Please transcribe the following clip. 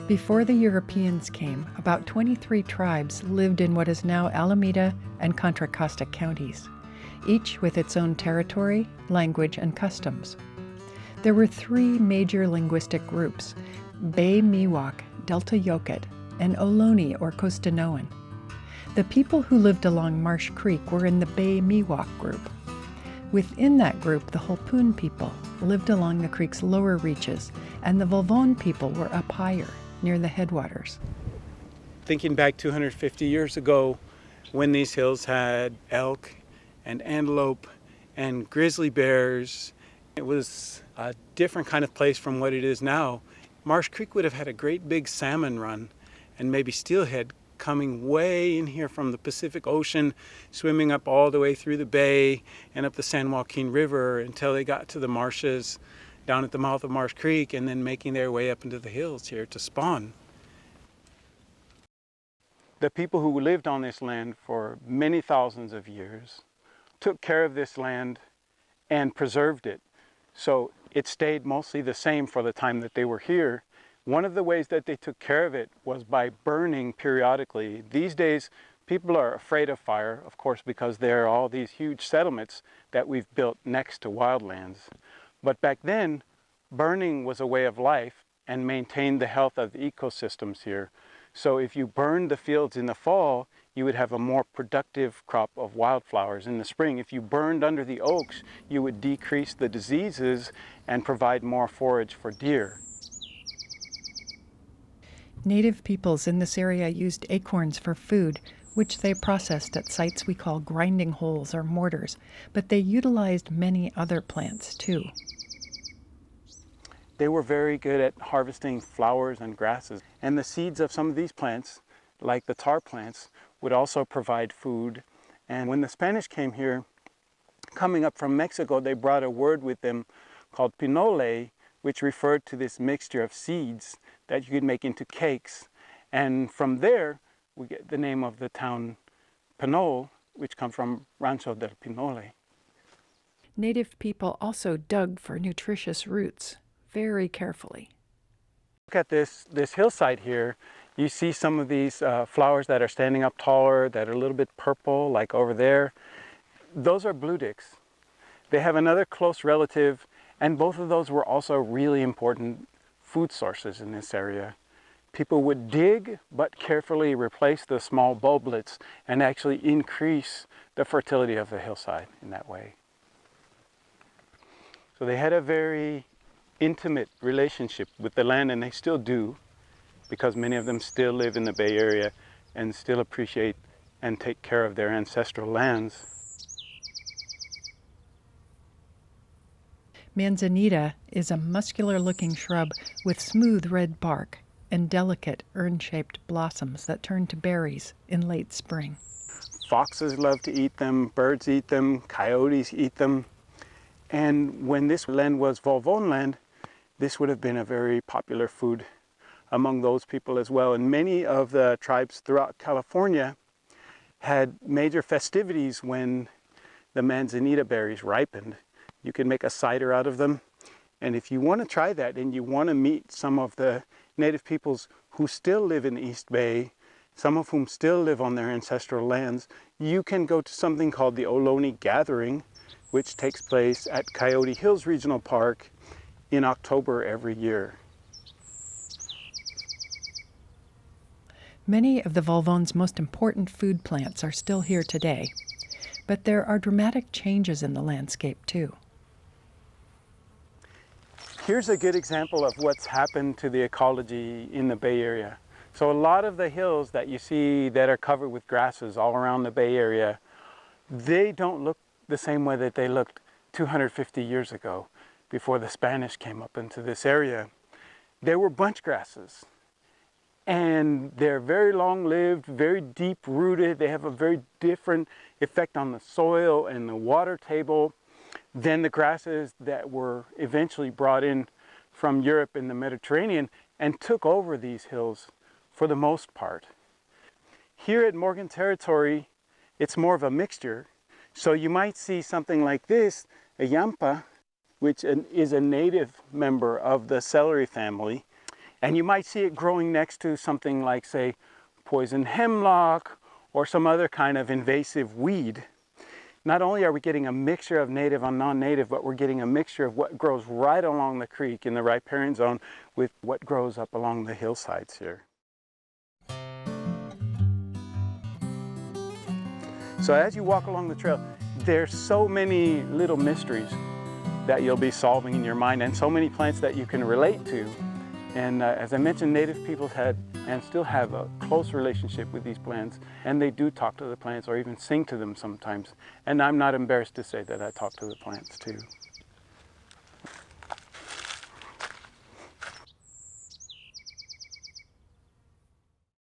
Before the Europeans came, about 23 tribes lived in what is now Alameda and Contra Costa counties, each with its own territory, language, and customs. There were three major linguistic groups: Bay Miwok, Delta Yokut, and Ohlone or Costanoan. The people who lived along Marsh Creek were in the Bay Miwok group. Within that group, the Holpoon people lived along the creek's lower reaches, and the Volvon people were up higher, near the headwaters. Thinking back 250 years ago, when these hills had elk and antelope and grizzly bears, it was a different kind of place from what it is now. Marsh Creek would have had a great big salmon run, and maybe steelhead coming way in here from the Pacific Ocean, swimming up all the way through the bay and up the San Joaquin River until they got to the marshes down at the mouth of Marsh Creek, and then making their way up into the hills here to spawn. The people who lived on this land for many thousands of years took care of this land and preserved it. So it stayed mostly the same for the time that they were here. One of the ways that they took care of it was by burning periodically. These days, people are afraid of fire, of course, because there are all these huge settlements that we've built next to wildlands. But back then, burning was a way of life and maintained the health of the ecosystems here. So if you burned the fields in the fall, you would have a more productive crop of wildflowers in the spring. If you burned under the oaks, you would decrease the diseases and provide more forage for deer. Native peoples in this area used acorns for food, which they processed at sites we call grinding holes or mortars, but they utilized many other plants too. They were very good at harvesting flowers and grasses, and the seeds of some of these plants, like the tar plants, would also provide food. And when the Spanish came here, coming up from Mexico, they brought a word with them called pinole, which referred to this mixture of seeds that you could make into cakes. And from there, we get the name of the town Pinole, which comes from Rancho del Pinole. Native people also dug for nutritious roots very carefully. Look at this hillside here. You see some of these flowers that are standing up taller, that are a little bit purple, like over there. Those are blue dicks. They have another close relative, and both of those were also really important food sources in this area. People would dig, but carefully replace the small bulblets and actually increase the fertility of the hillside in that way. So they had a very intimate relationship with the land, and they still do, because many of them still live in the Bay Area and still appreciate and take care of their ancestral lands. Manzanita is a muscular-looking shrub with smooth red bark and delicate urn-shaped blossoms that turn to berries in late spring. Foxes love to eat them, birds eat them, coyotes eat them. And when this land was Volvon land, this would have been a very popular food among those people as well. And many of the tribes throughout California had major festivities when the manzanita berries ripened. You can make a cider out of them. And if you want to try that and you want to meet some of the native peoples who still live in the East Bay, some of whom still live on their ancestral lands, you can go to something called the Ohlone Gathering, which takes place at Coyote Hills Regional Park in October every year. Many of the Volvon's most important food plants are still here today, but there are dramatic changes in the landscape too. Here's a good example of what's happened to the ecology in the Bay Area. So a lot of the hills that you see that are covered with grasses all around the Bay Area, they don't look the same way that they looked 250 years ago, before the Spanish came up into this area. They were bunch grasses, and they're very long-lived, very deep-rooted. They have a very different effect on the soil and the water table than the grasses that were eventually brought in from Europe and the Mediterranean and took over these hills for the most part. Here at Morgan Territory, it's more of a mixture. So you might see something like this, a yampa, which is a native member of the celery family. And you might see it growing next to something like, say, poison hemlock or some other kind of invasive weed. Not only are we getting a mixture of native and non-native, but we're getting a mixture of what grows right along the creek in the riparian zone with what grows up along the hillsides here. So as you walk along the trail, there's so many little mysteries that you'll be solving in your mind, and so many plants that you can relate to. And as I mentioned, native peoples had and still have a close relationship with these plants, and they do talk to the plants or even sing to them sometimes. And I'm not embarrassed to say that I talk to the plants too.